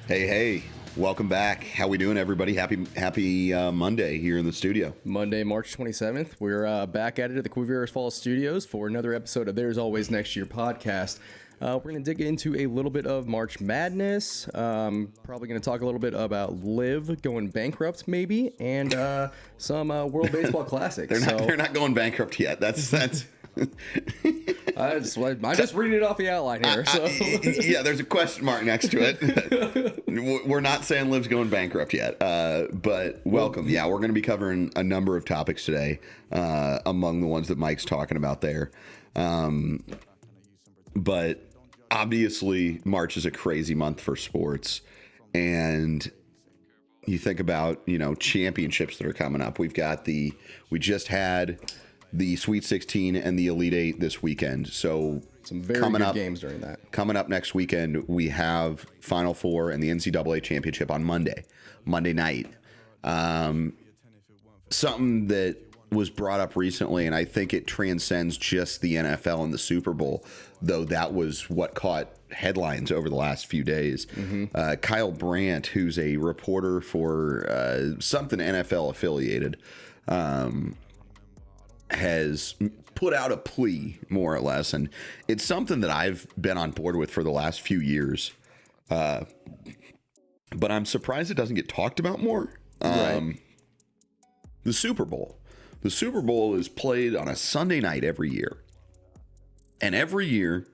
Hey, welcome back. How we doing, everybody? Happy Monday here in the studio. Monday, March 27th. We're back at it at the Quivira Falls Studios for another episode of There's Always Next Year podcast. We're going to dig into a little bit of March Madness, probably going to talk a little bit about LIV going bankrupt, maybe, and some World Baseball Classic. They're not going bankrupt yet. That's I'm just reading it off the outline here. Yeah, there's a question mark next to it. We're not saying LIV's going bankrupt yet, but welcome. Yeah, we're going to be covering a number of topics today, among the ones that Mike's talking about there. But obviously, March is a crazy month for sports, and you think about, championships that are coming up. We just had the Sweet 16 and the Elite 8 this weekend. So some very good games during that. Coming up next weekend, we have Final Four and the NCAA championship on Monday night. Something that was brought up recently, and I think it transcends just the NFL and the Super Bowl, though that was what caught headlines over the last few days. Mm-hmm. Kyle Brandt, who's a reporter for something NFL affiliated, has put out a plea, more or less, and it's something that I've been on board with for the last few years. But I'm surprised it doesn't get talked about more. Right. The Super Bowl. The Super Bowl is played on a Sunday night every year. And every year,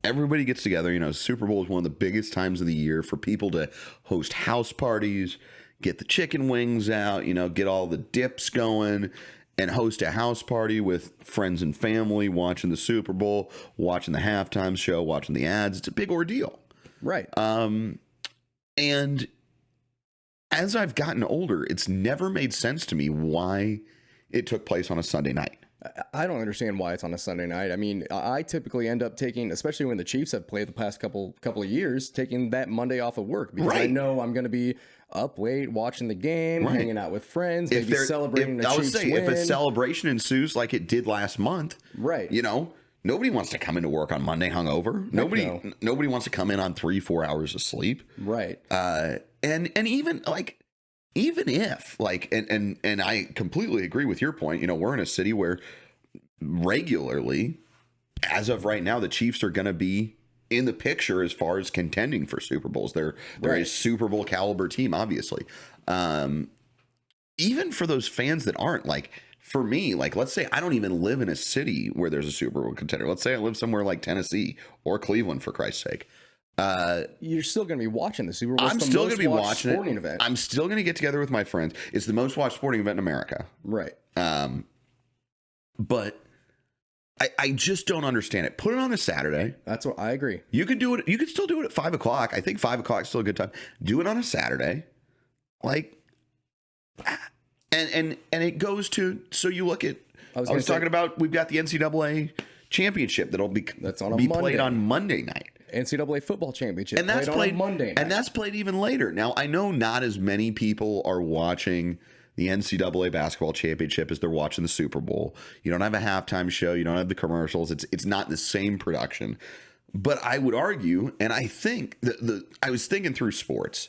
everybody gets together. Super Bowl is one of the biggest times of the year for people to host house parties, get the chicken wings out, get all the dips going, and host a house party with friends and family, watching the Super Bowl, watching the halftime show, watching the ads. It's a big ordeal. Right. And as I've gotten older, it's never made sense to me why it took place on a Sunday night. I don't understand why it's on a Sunday night. I mean, I typically end up taking, especially when the Chiefs have played the past couple of years, taking that Monday off of work because I know I'm going to be up late watching the game, hanging out with friends, maybe celebrating the Chiefs win. If a celebration ensues like it did last month, right? Nobody wants to come into work on Monday hungover. Nobody wants to come in on 3-4 hours of sleep, right? And even if and I completely agree with your point. We're in a city where regularly, as of right now, the Chiefs are going to be in the picture as far as contending for Super Bowls. They're a Super Bowl caliber team, obviously. Even for those fans that aren't, for me, let's say I don't even live in a city where there's a Super Bowl contender. Let's say I live somewhere like Tennessee or Cleveland, for Christ's sake. You're still going to be watching the Super Bowl. I'm still going to be watching sporting event. I'm still going to get together with my friends. It's the most watched sporting event in America. Right. But I just don't understand it. Put it on a Saturday. That's what I agree. You could do it. You could still do it at 5 o'clock. I think 5 o'clock is still a good time. Do it on a Saturday. And it goes to, so you look at, I was talking about, we've got the NCAA championship that'll be played on Monday night. NCAA football championship. And that's played on Monday night. And that's played even later. Now, I know not as many people are watching the NCAA basketball championship as they're watching the Super Bowl. You don't have a halftime show. You don't have the commercials. It's not the same production. But I would argue, and I think I was thinking through sports.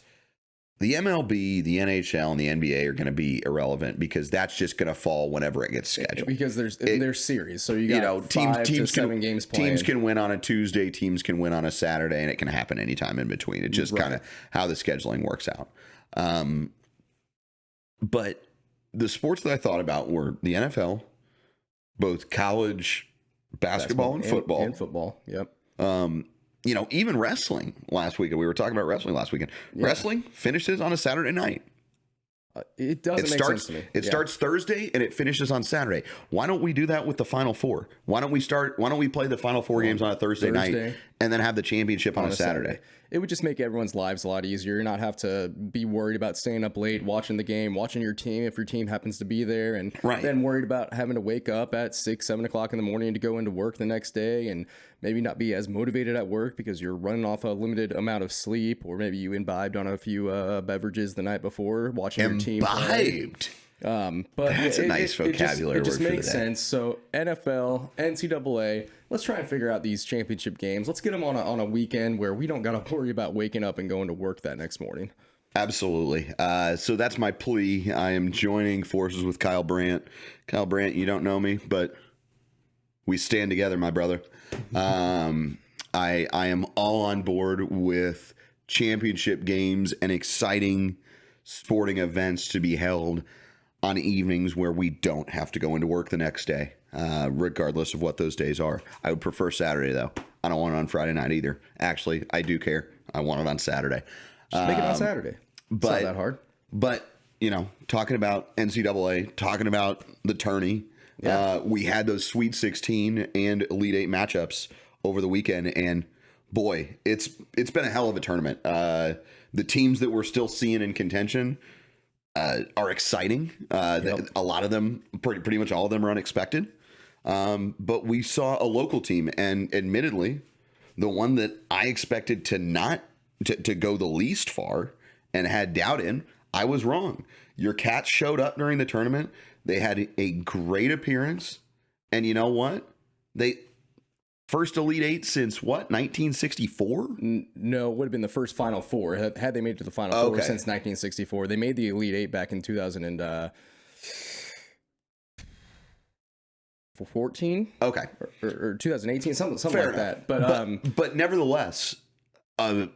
The MLB, the NHL, and the NBA are going to be irrelevant because that's just going to fall whenever it gets scheduled. Because there's series, so you got 5 to 7 games playing. Teams can win on a Tuesday, teams can win on a Saturday, and it can happen anytime in between. It's just kind of how the scheduling works out. But the sports that I thought about were the NFL, both college basketball and football. And football, yep. Even wrestling last weekend. We were talking about wrestling last weekend. Yeah. Wrestling finishes on a Saturday night. It doesn't make sense to me. It starts Thursday and it finishes on Saturday. Why don't we do that with the Final Four? Why don't we play the Final Four games on a Thursday night and then have the championship on a Saturday? It would just make everyone's lives a lot easier. You're not have to be worried about staying up late, watching the game, watching your team if your team happens to be there, and then worried about having to wake up at 6, 7 o'clock in the morning to go into work the next day and maybe not be as motivated at work because you're running off a limited amount of sleep, or maybe you imbibed on a few beverages the night before watching your team play. But That's a nice vocabulary It just word for makes the day. sense. So NFL, NCAA, let's try and figure out these championship games. Let's get them on a weekend where we don't got to worry about waking up and going to work that next morning. Absolutely. So that's my plea. I am joining forces with Kyle Brandt. Kyle Brandt, you don't know me, but we stand together, my brother. I am all on board with championship games and exciting sporting events to be held on evenings where we don't have to go into work the next day, regardless of what those days are. I would prefer Saturday, though. I don't want it on Friday night either. Actually, I do care. I want it on Saturday. Just make it on Saturday. It's not that hard. But, talking about NCAA, talking about the tourney, we had those Sweet 16 and Elite 8 matchups over the weekend, and boy, it's been a hell of a tournament. The teams that we're still seeing in contention are exciting. A lot of them, pretty much all of them, are unexpected. But we saw a local team, and admittedly, the one that I expected to go the least far and had doubt in, I was wrong. Your Cats showed up during the tournament. They had a great appearance, and you know what? They first Elite Eight since what, 1964? No, it would have been the first Final Four had they made it to the Final Four since 1964. They made the Elite Eight back in 2014. Okay, or 2018, something Fair like enough. that. But nevertheless, a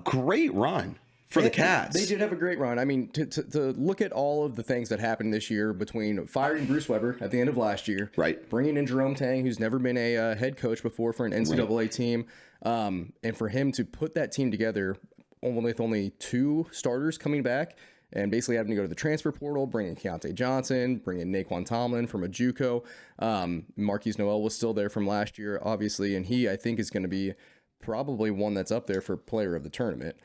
great run for the Cats. They did have a great run. I mean, to look at all of the things that happened this year between firing Bruce Weber at the end of last year, right, bringing in Jerome Tang, who's never been a head coach before for an NCAA team, and for him to put that team together with only 2 starters coming back and basically having to go to the transfer portal, bringing Keontae Johnson, bringing Naquan Tomlin from a JUCO. Marquise Noel was still there from last year, obviously, and he, I think, is going to be probably one that's up there for player of the tournament.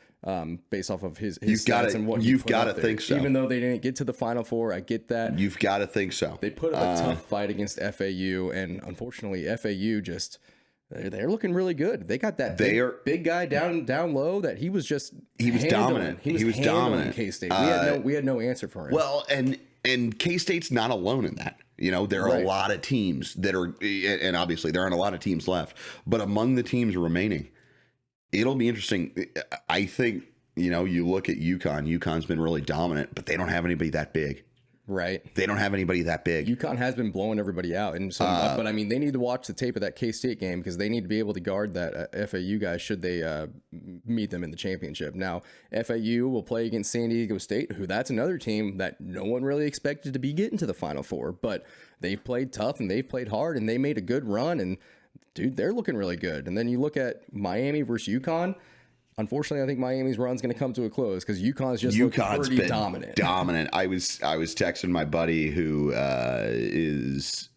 Based off of his stats and what you've got to think so. Even though they didn't get to the Final Four, I get that. You've got to think so. They put up a tough fight against FAU, and unfortunately, FAU just they're looking really good. They got that big guy down low that he was dominant. He was dominant. K-State. We had no answer for him. Well, and K-State's not alone in that. There are a lot of teams that are, and obviously there aren't a lot of teams left, but among the teams remaining, it'll be interesting. I think, you look at UConn. UConn's been really dominant, but they don't have anybody that big. Right. They don't have anybody that big. UConn has been blowing everybody out. And so, but I mean, they need to watch the tape of that K-State game because they need to be able to guard that FAU guy should they meet them in the championship. Now, FAU will play against San Diego State, who that's another team that no one really expected to be getting to the Final Four, but they played tough and they played hard and they made a good run. And dude, they're looking really good. And then you look at Miami versus UConn. Unfortunately, I think Miami's run's going to come to a close because UConn's just looking pretty dominant. I was texting my buddy who is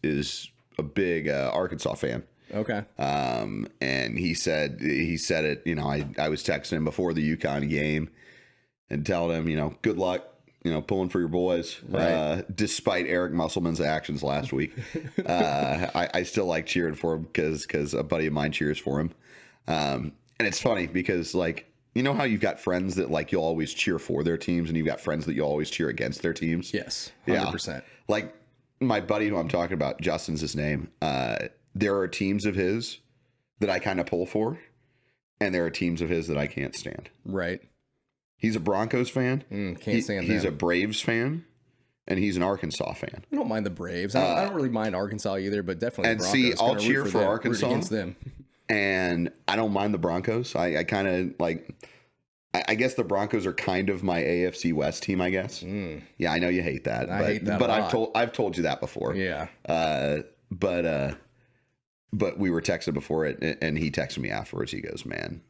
a big Arkansas fan. Okay. And he said it. I was texting him before the UConn game and telling him, good luck. Pulling for your boys, right. Despite Eric Musselman's actions last week. I still like cheering for him because a buddy of mine cheers for him. And it's funny because, how you've got friends that, you'll always cheer for their teams, and you've got friends that you'll always cheer against their teams? Yes, 100%. Yeah. Like, my buddy who I'm talking about, Justin's his name, there are teams of his that I kind of pull for, and there are teams of his that I can't stand. Right. He's a Broncos fan. Can't stand them. He's a Braves fan. And he's an Arkansas fan. I don't mind the Braves. I don't really mind Arkansas either, but definitely and the Broncos. See, I'll cheer for Arkansas. Root against them. And I don't mind the Broncos. I kind of I guess the Broncos are kind of my AFC West team, I guess. Yeah, I know you hate that. I hate that a lot. I've told you that before. Yeah. But we were texting before it, and he texted me afterwards. He goes, "Man,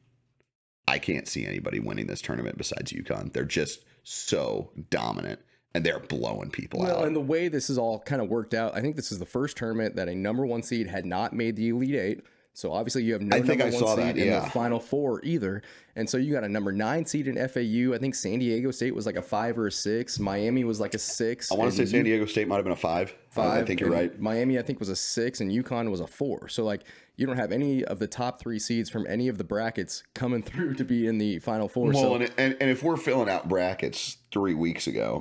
I can't see anybody winning this tournament besides UConn. They're just so dominant." And they're blowing people out. Well, and the way this is all kind of worked out, I think this is the first tournament that a number 1 seed had not made the Elite Eight. So obviously you have no number 1 seed in the Final Four either. And so you got a number 9 seed in FAU. I think San Diego State was like a 5 or a 6. Miami was like a 6. I want to say San Diego State might have been a 5. I think you're right. Miami, I think, was a 6, and UConn was a 4. So you don't have any of the top 3 seeds from any of the brackets coming through to be in the Final Four. Well, and if we're filling out brackets 3 weeks ago,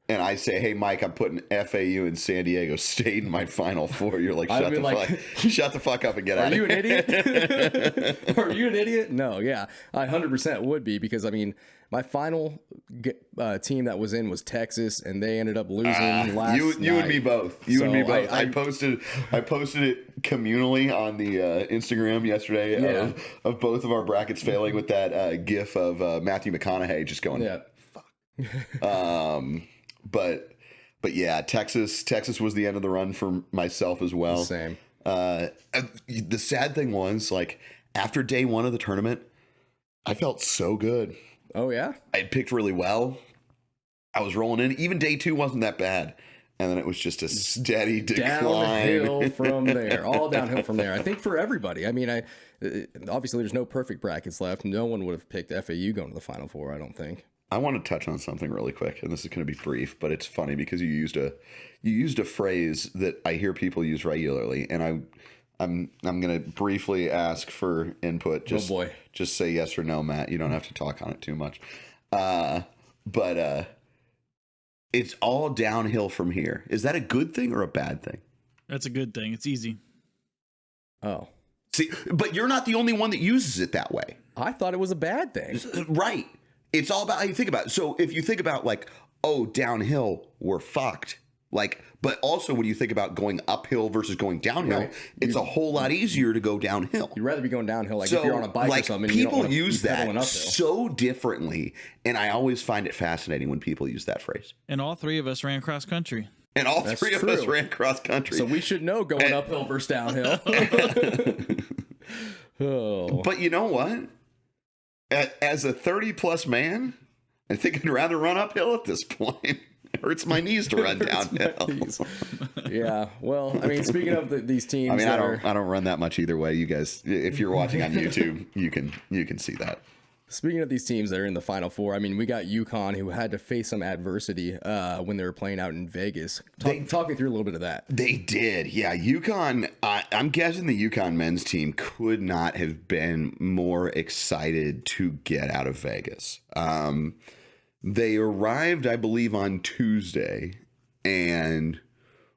and I say, hey, Mike, I'm putting FAU and San Diego State in my Final Four. You're like, shut the fuck up and get out of here. Are you an idiot? Are you an idiot? No, yeah. I 100% would be, because, I mean, my final team that was in was Texas, and they ended up losing last night. You and me both. You and me both. I posted it communally on the Instagram yesterday of both of our brackets failing with that gif of Matthew McConaughey just going, fuck. But yeah, Texas was the end of the run for myself as well. Same. The sad thing was, like, after day one of the tournament, I felt so good. Oh yeah, I picked really well. I was rolling in. Even day two wasn't that bad, and then it was just a steady decline. Downhill from there, all downhill from there. I think for everybody. I mean, obviously there's no perfect brackets left. No one would have picked FAU going to the Final Four, I don't think. I want to touch on something really quick, and this is going to be brief, but it's funny because you used a phrase that I hear people use regularly, and I'm going to briefly ask for input. Just say yes or no, Matt. You don't have to talk on it too much. But it's all downhill from here. Is that a good thing or a bad thing? That's a good thing. It's easy. Oh. See, but you're not the only one that uses it that way. I thought it was a bad thing. Right. It's all about how you think about it. So if you think about, like, oh, downhill, we're fucked. Like, but also when you think about going uphill versus going downhill, it's a whole lot easier to go downhill. You'd rather be going downhill, like, if you're on a bike or something. People use that so differently, and I always find it fascinating when people use that phrase. And all three of us ran cross country. And all three of us ran cross country. So we should know going uphill versus downhill. But you know what? As a 30-plus man, I think I'd rather run uphill at this point. It hurts my knees to run downhill. Yeah. Well, I mean, speaking of these teams, I mean, I don't run that much either way. You guys, if you're watching on YouTube, you can see that. Speaking of these teams that are in the Final Four, I mean, we got UConn, who had to face some adversity when they were playing out in Vegas. Talk me through a little bit of that. They did. Yeah. UConn, I'm guessing the UConn men's team could not have been more excited to get out of Vegas. They arrived, I believe, on Tuesday, and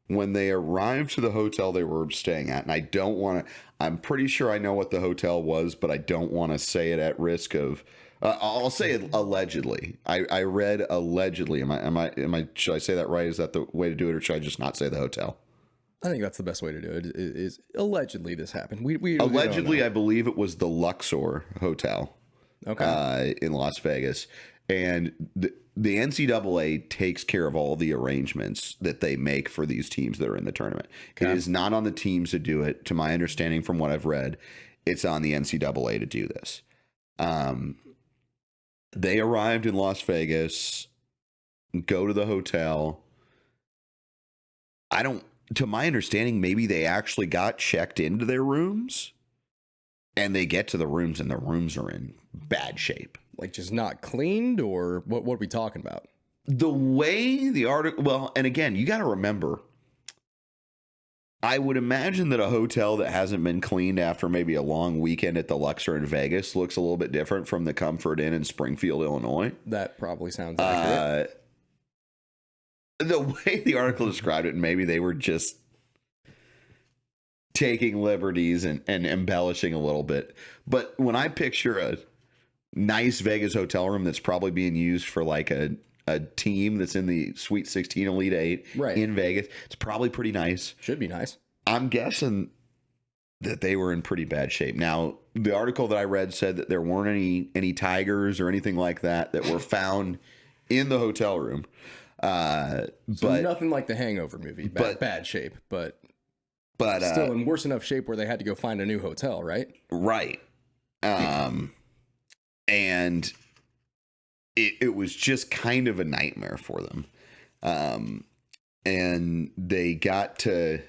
when they arrived to the hotel they were staying at, and I don't want to, I'm pretty sure I know what the hotel was, but I don't want to say it at risk of, I'll say it allegedly. I read allegedly. Should I say that right? Is that the way to do it, or should I just not say the hotel? I think that's the best way to do it. Is allegedly this happened. We allegedly, I believe it was the Luxor Hotel, in Las Vegas. And the NCAA takes care of all the arrangements that they make for these teams that are in the tournament. Okay. It is not on the teams to do it. To my understanding from what I've read, it's on the NCAA to do this. They arrived in Las Vegas, go to the hotel. To my understanding, maybe they actually got checked into their rooms, and they get to the rooms and the rooms are in bad shape. Like, just not cleaned, or what are we talking about? The way the article, well, and again, you got to remember, I would imagine that a hotel that hasn't been cleaned after maybe a long weekend at the Luxor in Vegas looks a little bit different from the Comfort Inn in Springfield, Illinois. That probably sounds accurate. The way the article described it, maybe they were just taking liberties and embellishing a little bit. But when I picture a nice Vegas hotel room that's probably being used for like a team that's in the Sweet 16 Elite 8 in Vegas, it's probably pretty nice. Should be nice. I'm guessing that they were in pretty bad shape. Now, the article that I read said that there weren't any tigers or anything like that were found in the hotel room. So but nothing like the Hangover movie. Bad shape, but still in worse enough shape where they had to go find a new hotel, right? Right. And it was just kind of a nightmare for them. And they got to,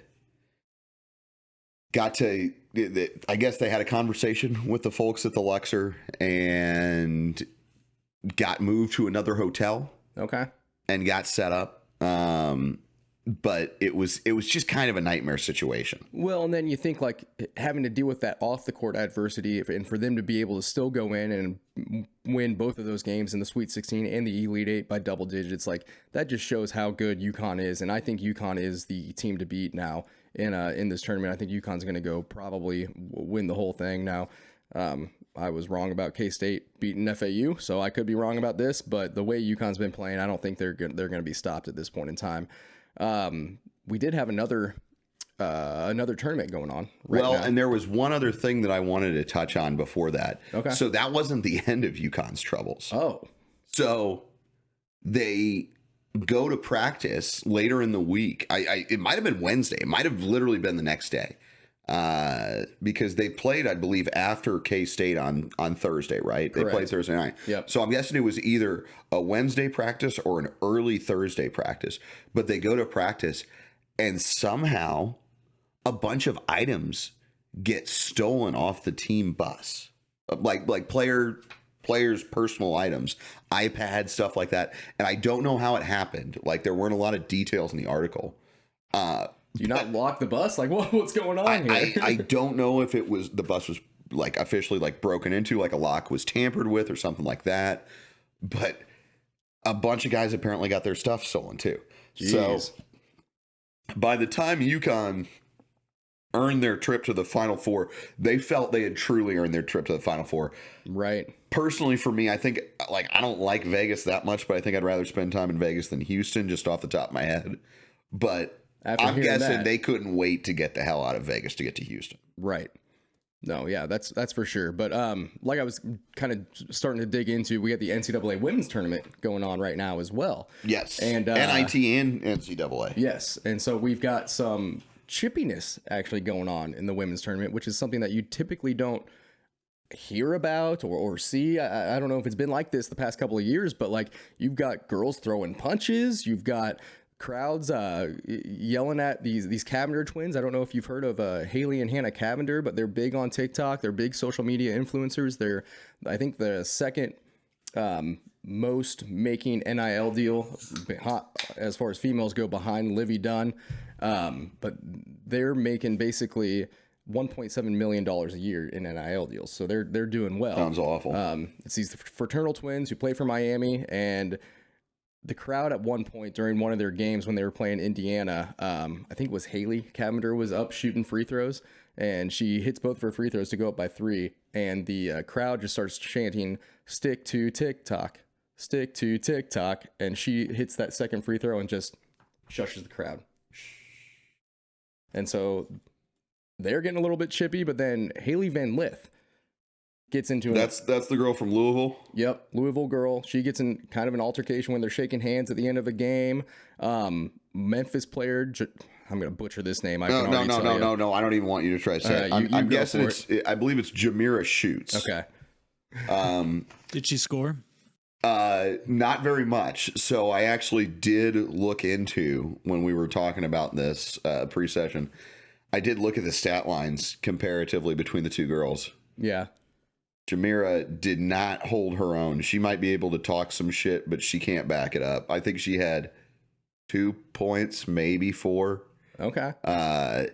I guess they had a conversation with the folks at the Luxor and got moved to another hotel. Okay. And got set up. but it was just kind of a nightmare situation. Well, and then you think like having to deal with that off the court adversity, and for them to be able to still go in and win both of those games in the Sweet 16 and the Elite Eight by double digits, like that just shows how good UConn is. And I think UConn is the team to beat now in this tournament. I think UConn's going to go probably win the whole thing. Now, I was wrong about K-State beating FAU, so I could be wrong about this. But the way UConn's been playing, I don't think they're going to be stopped at this point in time. We did have another tournament going on right now. And there was one other thing that I wanted to touch on before that. Okay. So that wasn't the end of UConn's troubles. Oh. So they go to practice later in the week. It might have been Wednesday. It might have literally been the next day. Because they played, I believe, after K-State on Thursday, right? Correct. They played Thursday night. Yep. So I'm guessing it was either a Wednesday practice or an early Thursday practice. But they go to practice, and somehow a bunch of items get stolen off the team bus, like players' personal items, iPads, stuff like that. And I don't know how it happened. Like, there weren't a lot of details in the article. Do you not lock the bus? Like, what's going on here? I don't know if it was the bus was like officially like broken into, like a lock was tampered with or something like that. But a bunch of guys apparently got their stuff stolen too. Jeez. So by the time UConn earned their trip to the Final Four, they felt they had truly earned their trip to the Final Four. Right. Personally, for me, I think like I don't like Vegas that much, but I think I'd rather spend time in Vegas than Houston, just off the top of my head. But I'm guessing they couldn't wait to get the hell out of Vegas to get to Houston. Right. No, yeah, that's for sure. But like I was kind of starting to dig into, we got the NCAA Women's Tournament going on right now as well. Yes. And NIT and NCAA. Yes. And so we've got some chippiness actually going on in the women's tournament, which is something that you typically don't hear about or see. I don't know if it's been like this the past couple of years, but like you've got girls throwing punches, you've got crowds yelling at these Cavender twins. I don't know if you've heard of Haley and Hannah Cavender, but they're big on TikTok. They're big social media influencers. They're, I think, the second most making NIL deal as far as females go behind Livy Dunn. But they're making basically $1.7 million a year in NIL deals. So they're doing well. Sounds awful. It's these fraternal twins who play for Miami, and the crowd at one point during one of their games when they were playing Indiana, I think it was Haley Cavender was up shooting free throws, and she hits both of her free throws to go up by 3, and the crowd just starts chanting, "Stick to TikTok, stick to TikTok," and she hits that second free throw and just shushes the crowd. And so they're getting a little bit chippy, but then Haley Van Lith gets into That's the girl from Louisville. Yep, Louisville girl. She gets in kind of an altercation when they're shaking hands at the end of a game. Memphis player, I'm going to butcher this name. No. I don't even want you to try to say it. I'm guessing I believe it's Jamira Shoots. Okay. Did she score? Not very much. So I actually did look into, when we were talking about this pre-session, I did look at the stat lines comparatively between the two girls. Yeah. Jamira did not hold her own. She might be able to talk some shit, but she can't back it up. I think she had 2 points, maybe 4. Okay.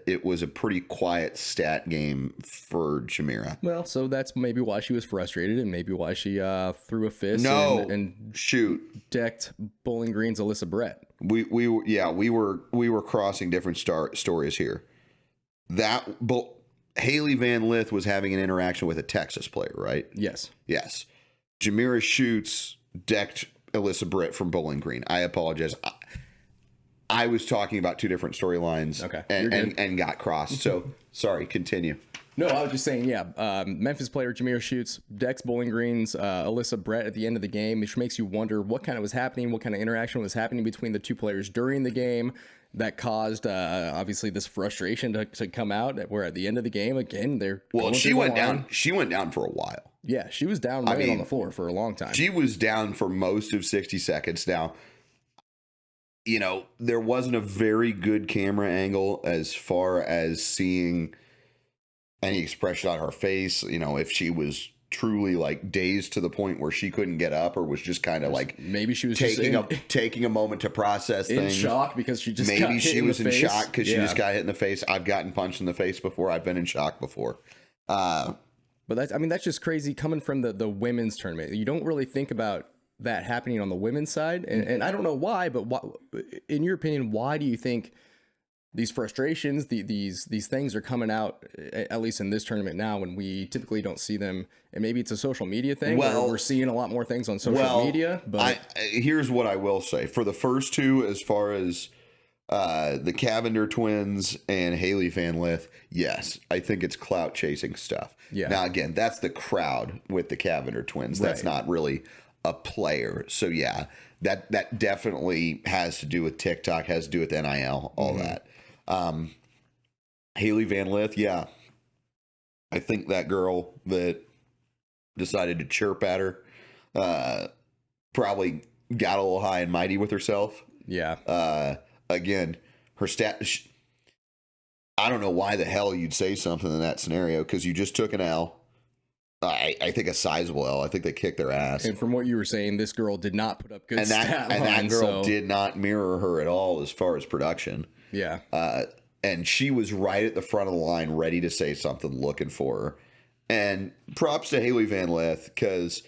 It was a pretty quiet stat game for Jamira. Well, so that's maybe why she was frustrated, and maybe why she threw a fist and shoot decked Bowling Green's Alyssa Brett. We were crossing different stories here. Haley Van Lith was having an interaction with a Texas player, right? Yes. Yes. Jamira Shoots decked Alyssa Britt from Bowling Green. I apologize. I was talking about 2 different storylines. Okay. And got crossed. So, sorry, continue. No, I was just saying, yeah, Memphis player Jamira Shoots decks Bowling Green's Alyssa Brett at the end of the game, which makes you wonder what kind of was happening, what kind of interaction was happening between the 2 players during the game that caused, obviously, this frustration to come out, where at the end of the game, again, she went down. She went down for a while. Yeah, she was down laying on the floor for a long time. She was down for most of 60 seconds. Now, you know, there wasn't a very good camera angle as far as seeing any expression on her face, you know, if she was truly like dazed to the point where she couldn't get up, or was just kind of like maybe she was taking a moment to process in things. shock because she just got maybe hit she in was the in face. shock because she just got hit in the face. I've gotten punched in the face before. I've been in shock before. But that's just crazy coming from the women's tournament. You don't really think about that happening on the women's side, and I don't know why, but in your opinion, why do you think these frustrations, these things are coming out, at least in this tournament now, when we typically don't see them? And maybe it's a social media thing. Well, we're seeing a lot more things on social media. But here's what I will say. For the first two, as far as the Cavender twins and Haley Van Lith, yes, I think it's clout chasing stuff. Yeah. Now, again, that's the crowd with the Cavender twins. That's not really a player. So, yeah, that definitely has to do with TikTok, has to do with NIL, all that. Haley Van Lith, yeah. I think that girl that decided to chirp at her probably got a little high and mighty with herself. Yeah. Again, her I don't know why the hell you'd say something in that scenario, because you just took an L. I think a sizable L. I think they kicked their ass. And from what you were saying, this girl did not put up good stat lines. And that girl did not mirror her at all as far as production. Yeah. And she was right at the front of the line, ready to say something, looking for her. And props to Haley Van Lith, because,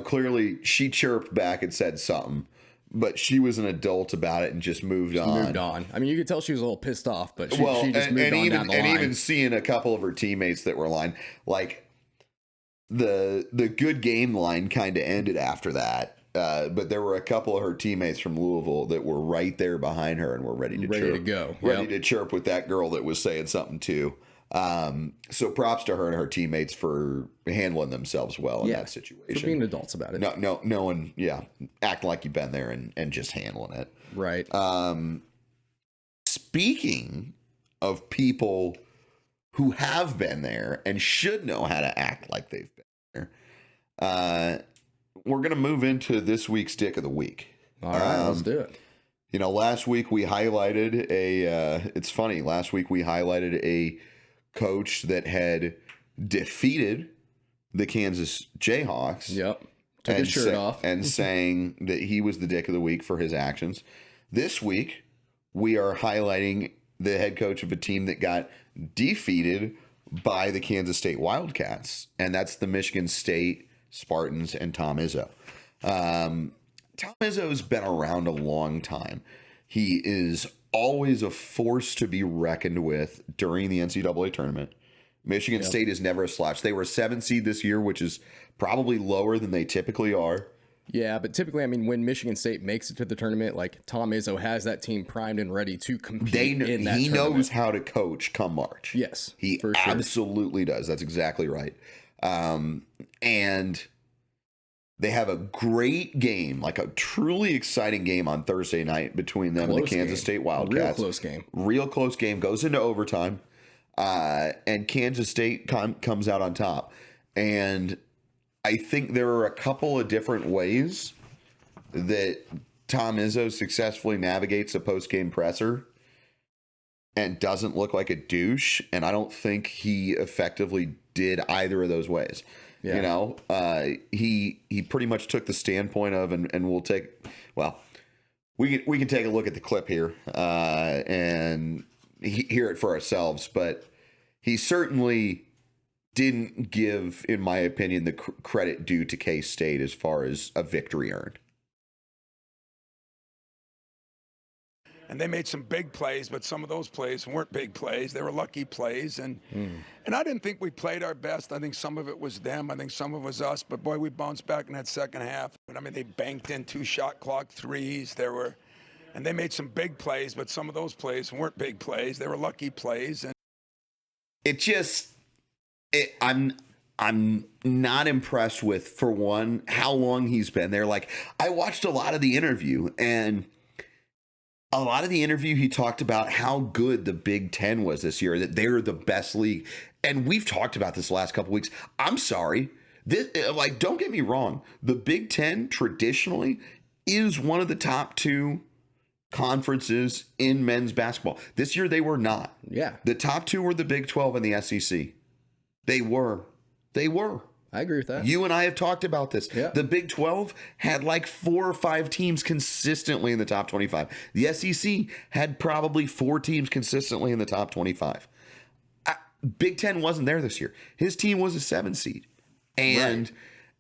clearly she chirped back and said something, but she was an adult about it and just moved on. I mean, you could tell she was a little pissed off, but she just moved on down the line. And even seeing a couple of her teammates that were line, like the good game line kind of ended after that. But there were a couple of her teammates from Louisville that were right there behind her and were ready to go. Ready to chirp with that girl that was saying something too. So props to her and her teammates for handling themselves well in that situation. For being adults about it. No one, acting like you've been there and just handling it. Right. Speaking of people who have been there and should know how to act like they've been there, we're going to move into this week's Dick of the Week. All right, let's do it. Last week we highlighted it's funny, last week we highlighted a coach that had defeated the Kansas Jayhawks. Yep. Took his shirt off. And saying that he was the Dick of the Week for his actions. This week, we are highlighting the head coach of a team that got defeated by the Kansas State Wildcats, and that's the Michigan State Spartans and Tom Izzo. Tom Izzo's been around a long time. He is always a force to be reckoned with during the NCAA tournament. Michigan State is never a slouch. They were a 7th seed this year, which is probably lower than they typically are. Yeah, but typically, I mean, when Michigan State makes it to the tournament, like Tom Izzo has that team primed and ready to compete in that tournament. He knows how to coach come March. Yes, he absolutely does. That's exactly right. And they have a great game, like a truly exciting game on Thursday night between them and the Kansas State Wildcats. Real close game. Goes into overtime. And Kansas State comes out on top. And I think there are a couple of different ways that Tom Izzo successfully navigates a post-game presser and doesn't look like a douche. And I don't think he effectively did either of those ways. Yeah. He pretty much took the standpoint of, and we'll take, we can take a look at the clip here and hear it for ourselves. But he certainly didn't give, in my opinion, the credit due to K-State as far as a victory earned. And they made some big plays, but some of those plays weren't big plays. They were lucky plays. And I didn't think we played our best. I think some of it was them. I think some of it was us. But, boy, we bounced back in that second half. I mean, they banked in 2 shot clock threes. And they made some big plays, but some of those plays weren't big plays. They were lucky plays. And I'm not impressed with, for one, how long he's been there. Like, I watched a lot of the interview, and a lot of the interview, he talked about how good the Big Ten was this year, that they're the best league. And we've talked about this the last couple weeks. I'm sorry. Don't get me wrong. The Big Ten traditionally is one of the top 2 conferences in men's basketball. This year, they were not. Yeah. The top 2 were the Big 12 and the SEC. They were. I agree with that. You and I have talked about this. Yeah. The Big 12 had like 4 or 5 teams consistently in the top 25. The SEC had probably 4 teams consistently in the top 25. Big 10 wasn't there this year. His team was a 7 seed. And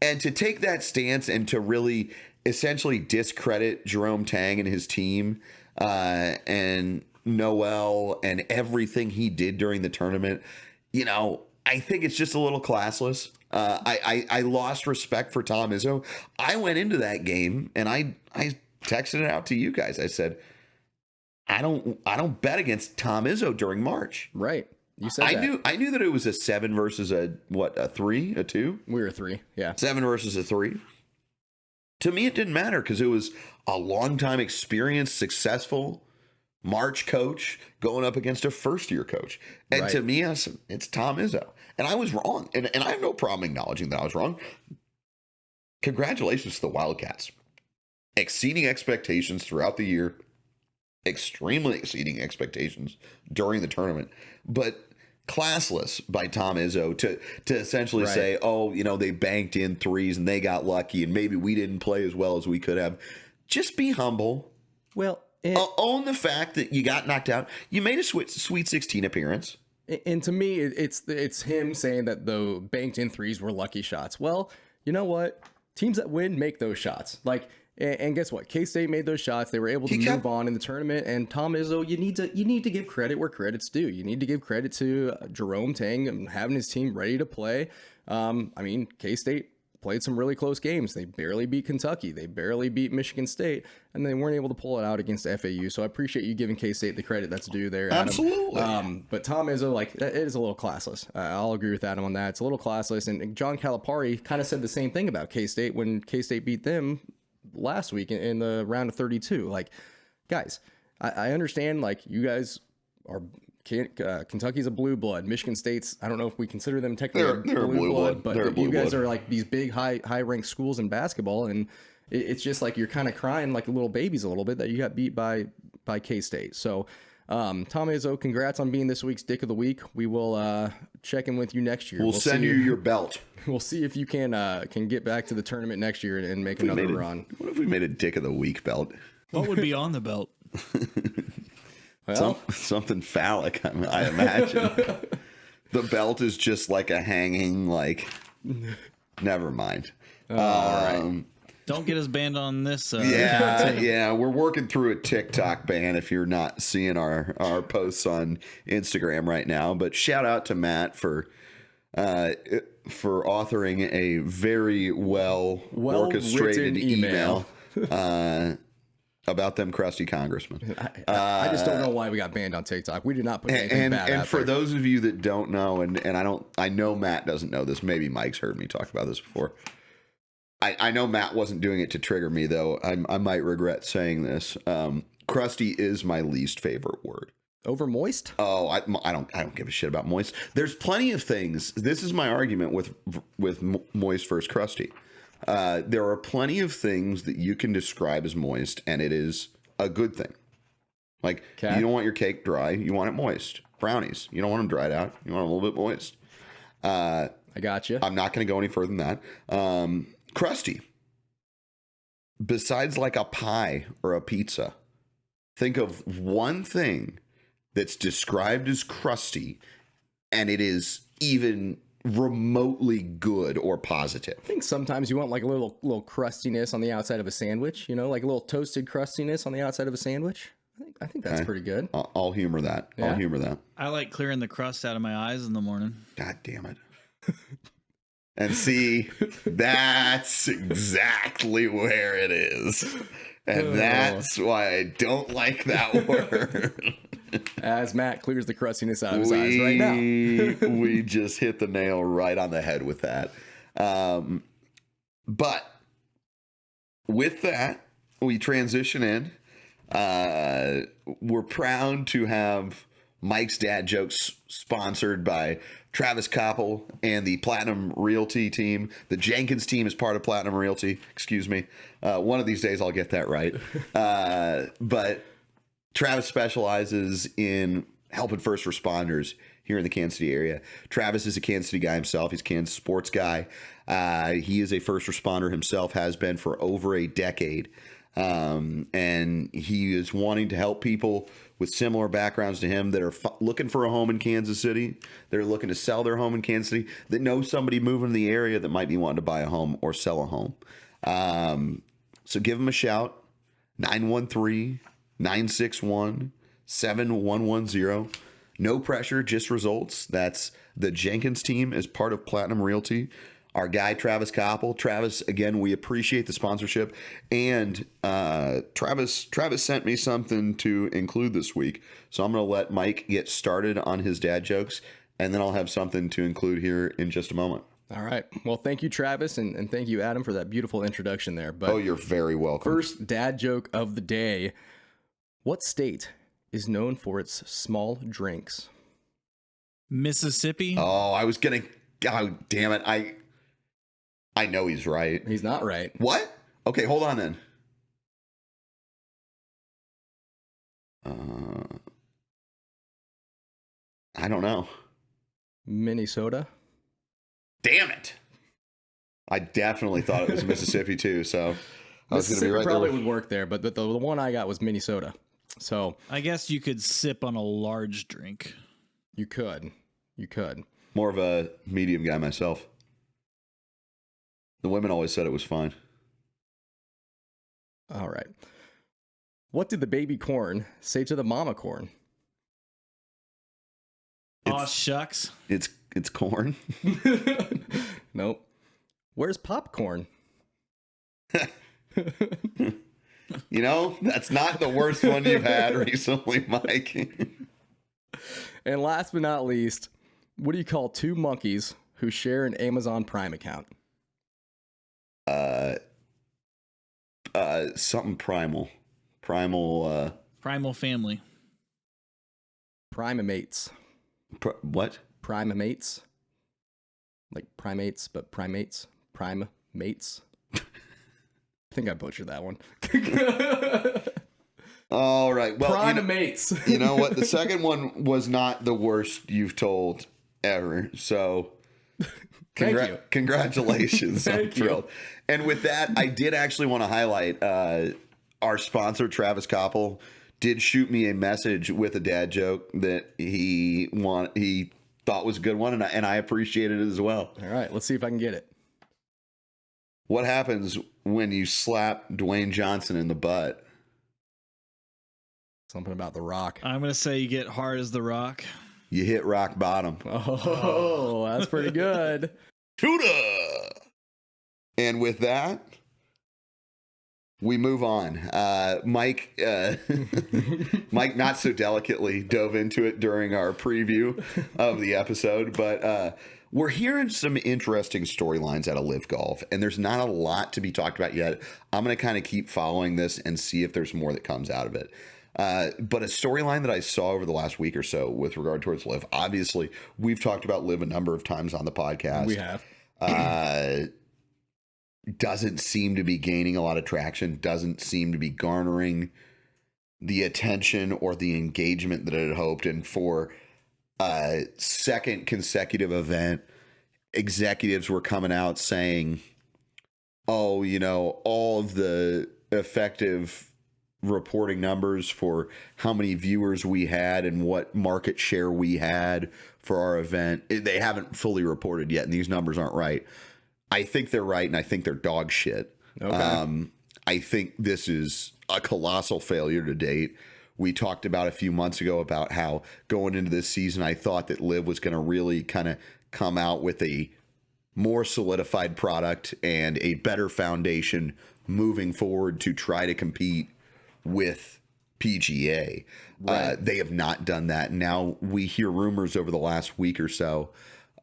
to take that stance and to really essentially discredit Jerome Tang and his team and Noel and everything he did during the tournament, you know, I think it's just a little classless. I lost respect for Tom Izzo. I went into that game and I texted it out to you guys. I said, I don't bet against Tom Izzo during March. Right. You said that. I knew that it was a 7 versus a 3, a 2. We were 3. Yeah. 7 versus a 3. To me, it didn't matter because it was a long-time experienced, successful March coach going up against a first-year coach. And to me, it's Tom Izzo. And I was wrong. And I have no problem acknowledging that I was wrong. Congratulations to the Wildcats. Exceeding expectations throughout the year. Extremely exceeding expectations during the tournament. But classless by Tom Izzo to essentially say, oh, you know, they banked in 3s and they got lucky and maybe we didn't play as well as we could have. Just be humble. Well, own the fact that you got knocked out. You made a Sweet 16 appearance. And to me, it's him saying that the banked in 3s were lucky shots. Well, you know what? Teams that win make those shots. Like, and guess what? K-State made those shots. They were able to move on in the tournament. And Tom Izzo, you need to give credit where credit's due. You need to give credit to Jerome Tang and having his team ready to play. I mean, K-State played some really close games. They barely beat Kentucky. They barely beat Michigan State, and they weren't able to pull it out against FAU. So I appreciate you giving K-State the credit that's due there, Adam. Absolutely. But Tom Izzo, like, it is a little classless. I'll agree with Adam on that. It's a little classless. And John Calipari kind of said the same thing about K-State when K-State beat them last week in the round of 32. Like, guys, I understand, like, you guys are Kentucky's a blue blood. Michigan State's, I don't know if we consider them technically they're blue blood, but you guys blood. are like these big high ranked schools in basketball, and it's just like you're kind of crying like little babies a little bit that you got beat by K-State. So Tom Izzo, congrats on being this week's Dick of the Week. We will check in with you next year. We'll send you your belt. We'll see if you can get back to the tournament next year and make another run. What if we made a Dick of the Week belt? What would be on the belt? Well, Something phallic, I imagine. The belt is just like a hanging, like, never mind. All right. Don't get us banned on this. Yeah, we're working through a TikTok ban if you're not seeing our posts on Instagram right now. But shout out to Matt for authoring a very well orchestrated email about them crusty congressmen. I just don't know why we got banned on TikTok. We did not put anything bad and out for there. those of you that don't know, and I know Matt doesn't know this. Maybe Mike's heard me talk about this before. I know Matt wasn't doing it to trigger me, though. I might regret saying this. Crusty is my least favorite word. Over moist? Oh, I don't give a shit about moist. There's plenty of things. This is my argument with moist versus crusty. There are plenty of things that you can describe as moist, and it is a good thing. Like, you don't want your cake dry, you want it moist. Brownies, you don't want them dried out, you want them a little bit moist. I got you. I'm not going to go any further than that. Crusty. Besides like a pie or a pizza, think of one thing that's described as crusty, and it is even remotely good or positive. I think sometimes you want like a little crustiness on the outside of a sandwich, you know, like a little toasted crustiness on the outside of a sandwich. I think that's pretty good. I'll humor that. Yeah. I'll humor that. I like clearing the crust out of my eyes in the morning. God damn it. And see, that's exactly where it is. And that's why I don't like that word. As Matt clears the crustiness out of his eyes right now. We just hit the nail right on the head with that. But with that, we transition in. We're proud to have Mike's Dad Jokes sponsored by Travis Koppel and the Platinum Realty team. The Jenkins team is part of Platinum Realty. Excuse me. One of these days I'll get that right. But Travis specializes in helping first responders here in the Kansas City area. Travis is a Kansas City guy himself. He's a Kansas sports guy. He is a first responder himself, has been for over a decade. And he is wanting to help people with similar backgrounds to him that are looking for a home in Kansas City. They're looking to sell their home in Kansas City, that know somebody moving to the area that might be wanting to buy a home or sell a home. So give him a shout, 913-961-7110. No pressure, just results. That's the Jenkins team as part of Platinum Realty. Our guy, Travis Koppel. Travis, again, we appreciate the sponsorship. And Travis sent me something to include this week. So I'm going to let Mike get started on his dad jokes, and then I'll have something to include here in just a moment. All right. Well, thank you, Travis, and thank you, Adam, for that beautiful introduction there. But you're very welcome. First dad joke of the day. What state is known for its small drinks? Mississippi. Oh, I was going to... God damn it. I know he's right. He's not right. What? Okay, hold on then. I don't know. Minnesota. Damn it. I definitely thought it was Mississippi too, so I was going to be right probably there. would work there, but the one I got was Minnesota. So I guess you could sip on a large drink. you could. More of a medium guy myself. The women always said it was fine. All right. What did the baby corn say to the mama corn? Aw, shucks. It's corn. Nope. Where's popcorn? You know, that's not the worst one you've had recently, Mike. And last but not least, what do you call two monkeys who share an Amazon Prime account? Something primal. Primal family. Primates. What? Primates. Like primates, but primates. Primates. I think I butchered that one. All right. Well, Primates. You know what? The second one was not the worst you've told ever. So Thank you. Congratulations. I'm Thank you. thrilled. And with that, I did actually want to highlight our sponsor, Travis Koppel, did shoot me a message with a dad joke that he thought was a good one, and I appreciated it as well. All right, let's see if I can get it. What happens when you slap Dwayne Johnson in the butt? Something about The Rock. I'm going to say you get hard as the rock. You hit rock bottom. Oh, that's pretty good. Shooter! And with that, we move on. Mike not so delicately dove into it during our preview of the episode, but we're hearing some interesting storylines out of LIV Golf, and there's not a lot to be talked about yet. I'm going to kind of keep following this and see if there's more that comes out of it. But a storyline that I saw over the last week or so with regard towards LIV, obviously, we've talked about LIV a number of times on the podcast. We have. Doesn't seem to be gaining a lot of traction, doesn't seem to be garnering the attention or the engagement that it had hoped. And for a second consecutive event, executives were coming out saying, oh, you know, all of the effective reporting numbers for how many viewers we had and what market share we had for our event, they haven't fully reported yet, and these numbers aren't right. I think they're right, and I think they're dog shit. Okay. I think this is a colossal failure to date. We talked about a few months ago about how going into this season, I thought that LIV was going to really kind of come out with a more solidified product and a better foundation moving forward to try to compete with PGA. Right. They have not done that. Now we hear rumors over the last week or so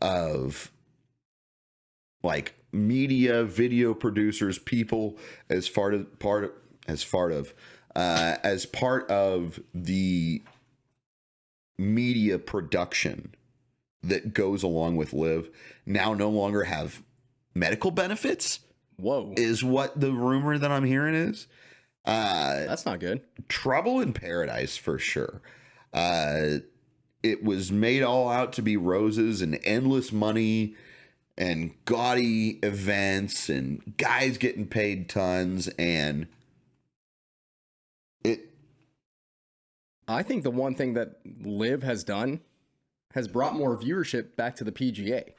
of like media, video producers, people as part of the media production that goes along with LIV now no longer have medical benefits. Whoa. Is what the rumor that I'm hearing is. That's not good. Trouble in paradise for sure. It it was made all out to be roses and endless money and gaudy events and guys getting paid tons, and I think the one thing that LIV has done has brought more viewership back to the PGA.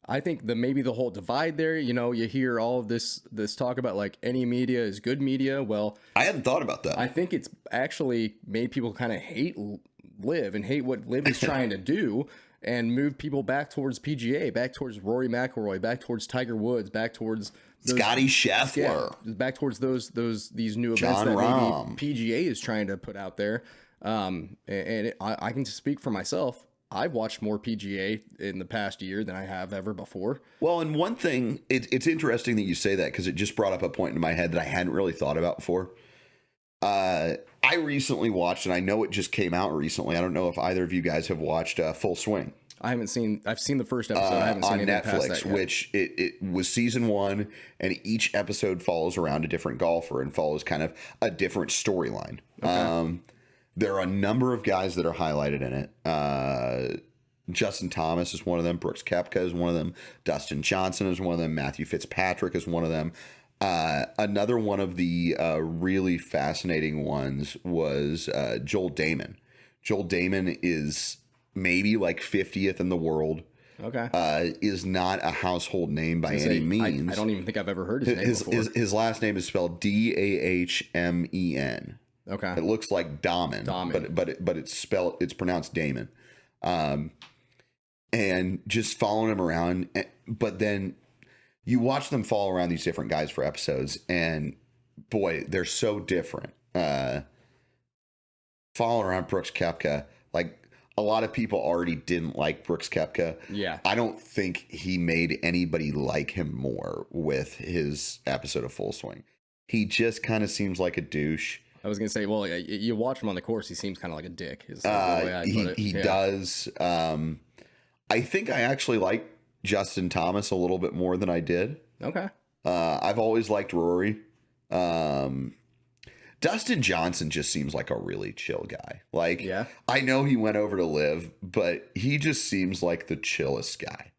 I think maybe the whole divide there, you know, you hear all of this talk about like any media is good media. Well, I hadn't thought about that. I think it's actually made people kind of hate LIV and hate what LIV is trying to do, and move people back towards PGA, back towards Rory McIlroy, back towards Tiger Woods, back towards Scotty Scheffler, back towards these new events John that Rahm. maybe PGA is trying to put out there. I can speak for myself. I've watched more PGA in the past year than I have ever before. Well, and one thing, it's interesting that you say that, because it just brought up a point in my head that I hadn't really thought about before. I recently watched, and I know it just came out recently. I don't know if either of you guys have watched Full Swing. I've seen the first episode. I haven't seen on anything past that Netflix, yet. which it was season 1, and each episode follows around a different golfer and follows kind of a different storyline. Okay. There are a number of guys that are highlighted in it. Justin Thomas is one of them. Brooks Koepka is one of them. Dustin Johnson is one of them. Matthew Fitzpatrick is one of them. Another one of the really fascinating ones was Joel Damon. Joel Damon is maybe like 50th in the world. Okay. Is not a household name by any means. I don't even think I've ever heard his name before. His last name is spelled Dahmen. Okay. It looks like Dahmen, but it's pronounced Damon. And just following him around, but then you watch them follow around these different guys for episodes, and boy, they're so different. Following around Brooks Koepka, like a lot of people already didn't like Brooks Koepka. Yeah. I don't think he made anybody like him more with his episode of Full Swing. He just kind of seems like a douche. I was gonna say, well, you watch him on the course, he seems kind of like a dick. Is the way I put it. He does. I think I actually like Justin Thomas a little bit more than I did. Okay. I've always liked Rory. Dustin Johnson just seems like a really chill guy. Like, yeah. I know he went over to LIV, but he just seems like the chillest guy.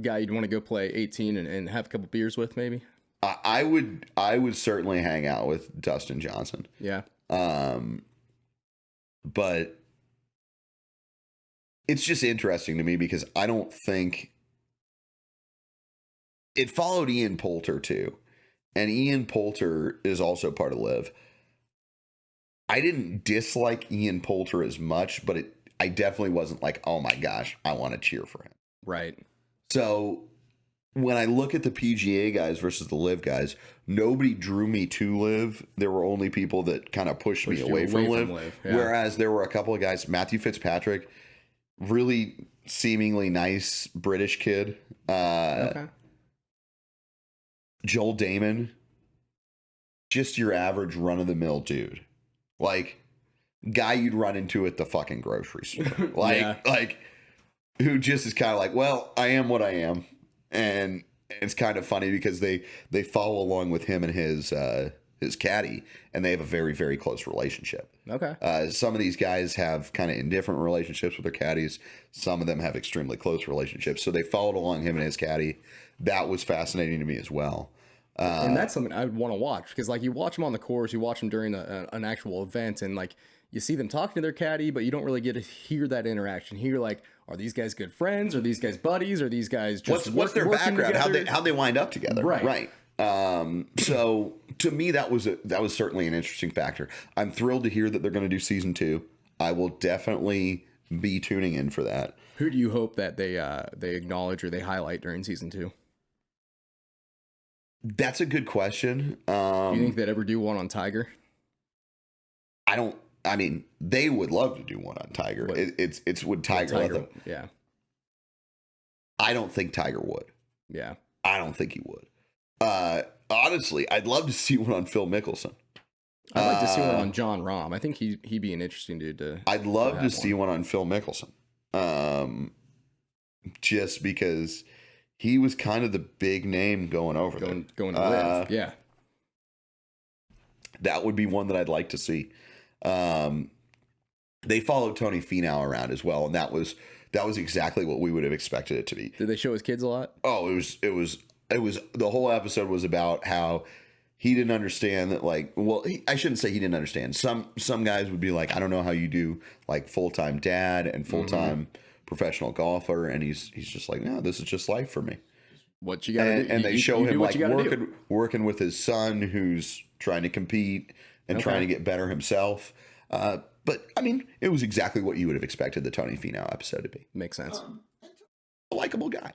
Guy you'd want to go play 18 and have a couple beers with, maybe. I would certainly hang out with Dustin Johnson. Yeah. But it's just interesting to me because I don't think it followed Ian Poulter too. And Ian Poulter is also part of LIV. I didn't dislike Ian Poulter as much, but I definitely wasn't like, oh my gosh, I want to cheer for him. Right. So when I look at the PGA guys versus the LIV guys, nobody drew me to LIV. There were only people that kind of pushed me away from LIV. Yeah. Whereas there were a couple of guys, Matthew Fitzpatrick, really seemingly nice British kid. Okay. Joel Damon, just your average run-of-the-mill dude. Like, guy you'd run into at the fucking grocery store. Like, who just is kind of like, well, I am what I am. And it's kind of funny because they follow along with him and his caddy, and they have a very, very close relationship. Okay. Some of these guys have kind of indifferent relationships with their caddies. Some of them have extremely close relationships. So they followed along him and his caddy. That was fascinating to me as well. And that's something I would want to watch because, like, you watch them on the course, you watch them during an actual event, and like you see them talking to their caddy, but you don't really get to hear that interaction. Hear like, are these guys good friends? Are these guys buddies? Are these guys just what's their background? How'd they wind up together? Right. So to me, that was certainly an interesting factor. I'm thrilled to hear that they're going to do season 2. I will definitely be tuning in for that. Who do you hope that they acknowledge or they highlight during season 2? That's a good question. Do you think they'd ever do one on Tiger? I mean, they would love to do one on Tiger. It's would Tiger let them? Yeah. I don't think Tiger would. Yeah. I don't think he would. Honestly, I'd love to see one on Phil Mickelson. I'd like to see one on John Rahm. I think he'd be an interesting dude to. I'd love to see one on Phil Mickelson. Just because he was kind of the big name going over there. Going to LIV. Yeah. That would be one that I'd like to see. they followed Tony Finau around as well, and that was exactly what we would have expected it to be. Did they show his kids a lot? Oh, it was the whole episode was about how he didn't understand that, like, well, I shouldn't say he didn't understand. Some guys would be like, I don't know how you do like full-time dad and full-time professional golfer, and he's just like, no, this is just life for me. What you gotta do. And they show him like working with his son who's trying to compete and trying to get better himself. But I mean, it was exactly what you would have expected the Tony Finau episode to be. Makes sense. A likable guy.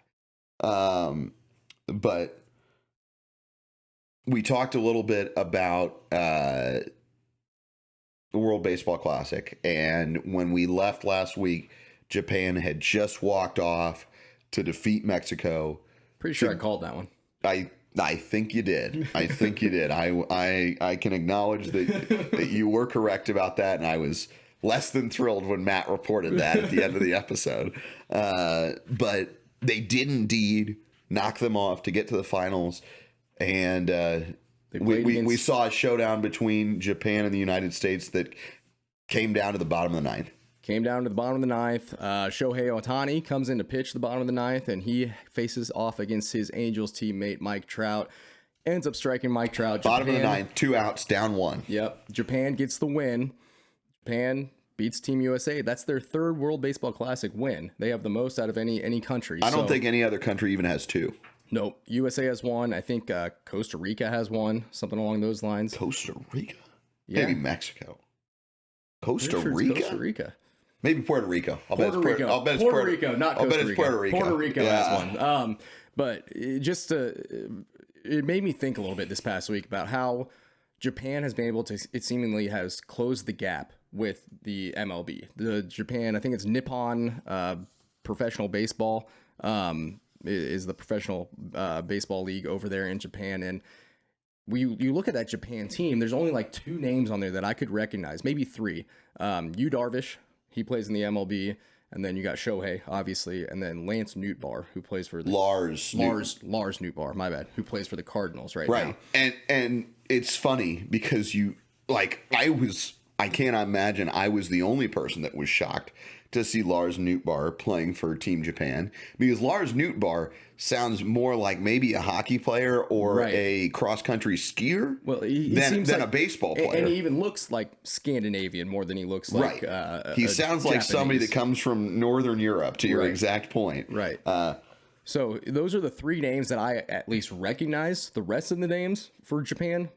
But we talked a little bit about the World Baseball Classic, and when we left last week, Japan had just walked off to defeat Mexico. Pretty sure I called that one. I think you did. I think you did. I can acknowledge that you were correct about that, and I was less than thrilled when Matt reported that at the end of the episode. But they did indeed knock them off to get to the finals, and we saw a showdown between Japan and the United States that came down to the bottom of the ninth. Came down to the bottom of the ninth. Shohei Ohtani comes in to pitch the bottom of the ninth, and he faces off against his Angels teammate Mike Trout. Ends up striking Mike Trout. Bottom of the ninth, 2 outs, down 1. Yep. Japan gets the win. Japan beats Team USA. That's their third World Baseball Classic win. They have the most out of any country. I don't think any other country even has 2. Nope. USA has 1. I think Costa Rica has 1, something along those lines. Costa Rica? Yeah. Maybe Mexico. Costa Sure Rica? Costa Rica. Maybe Puerto Rico. I'll bet it's Puerto Rico, not Costa Rica. it's Puerto Rico. Puerto Rico has one. But it made me think a little bit this past week about how Japan has been able to, it seemingly has closed the gap with the MLB. The Japan, I think it's Nippon Professional Baseball, is the professional baseball league over there in Japan. And you look at that Japan team, there's only like 2 names on there that I could recognize, maybe 3. Yu Darvish, he plays in the MLB, and then you got Shohei, obviously, and then Lance Nootbaar, who plays for the Lars Nootbaar, my bad, who plays for the Cardinals right now. And it's funny because I can't imagine I was the only person that was shocked to see Lars Nootbaar playing for Team Japan, because Lars Nootbaar sounds more like maybe a hockey player or a cross-country skier than a baseball player. And he even looks like Scandinavian more than he looks like he sounds like Japanese. Somebody that comes from Northern Europe, to your exact point. Right. So those are the 3 names that I at least recognize. The rest of the names for Japan,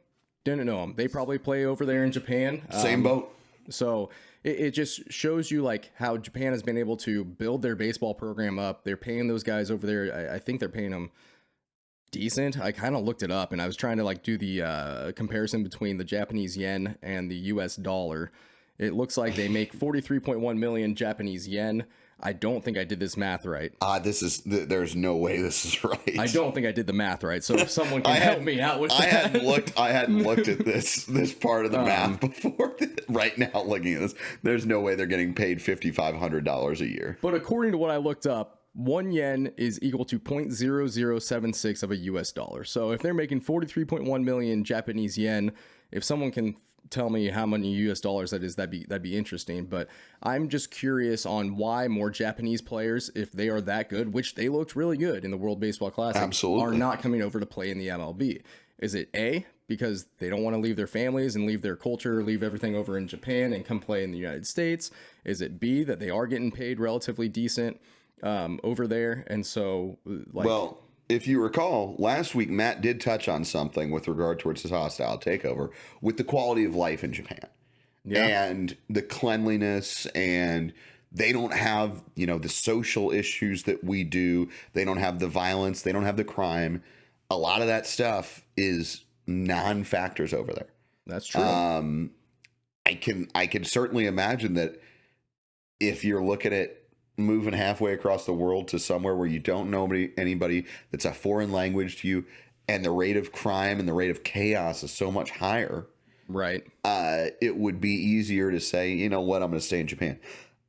didn't know them. They probably play over there in Japan. Same boat. So it just shows you like how Japan has been able to build their baseball program up. They're paying those guys over there. I think they're paying them decent. I kind of looked it up, and I was trying to like do the comparison between the Japanese yen and the US dollar. It looks like they make 43.1 million Japanese yen. I don't think I did this math right. There's no way this is right. I don't think I did the math right. So if someone can help me out with that. I hadn't looked at this part of the math before. Right now, looking at this, there's no way they're getting paid $5,500 a year. But according to what I looked up, 1 yen is equal to 0.0076 of a US dollar. So if they're making 43.1 million Japanese yen, if someone can tell me how many US dollars that is, that'd be interesting. But I'm just curious on why more Japanese players, if they are that good, which they looked really good in the World Baseball Classic, are not coming over to play in the MLB. Is it A, because they don't want to leave their families and leave their culture, leave everything over in Japan and come play in the United States? Is it B, that they are getting paid relatively decent over there? And so, well, if you recall, last week, Matt did touch on something with regard towards his hostile takeover with the quality of life in Japan and the cleanliness, and they don't have, the social issues that we do. They don't have the violence. They don't have the crime. A lot of that stuff is non-factors over there. That's true. I can certainly imagine that if you're looking at moving halfway across the world to somewhere where you don't know anybody, that's a foreign language to you, and the rate of crime and the rate of chaos is so much higher, right? It would be easier to say, you know what, I'm going to stay in Japan.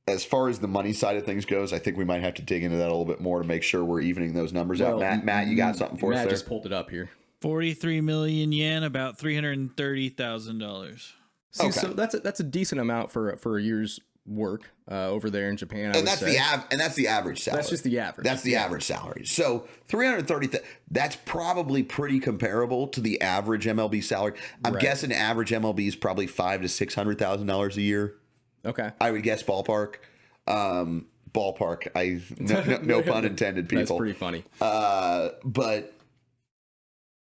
As far as the money side of things goes, I think we might have to dig into that a little bit more to make sure we're evening those numbers out. Matt, you got something for us there? Matt just pulled it up here. 43 million yen, about $330,000. So that's a decent amount for a year's work over there in Japan. And that's the average salary. That's just the average. That's the average salary. So 330. That's probably pretty comparable to the average MLB salary. I'm guessing average MLB is probably $500,000 to $600,000 a year. Okay. I would guess ballpark. Ballpark. No pun intended. People. That's pretty funny.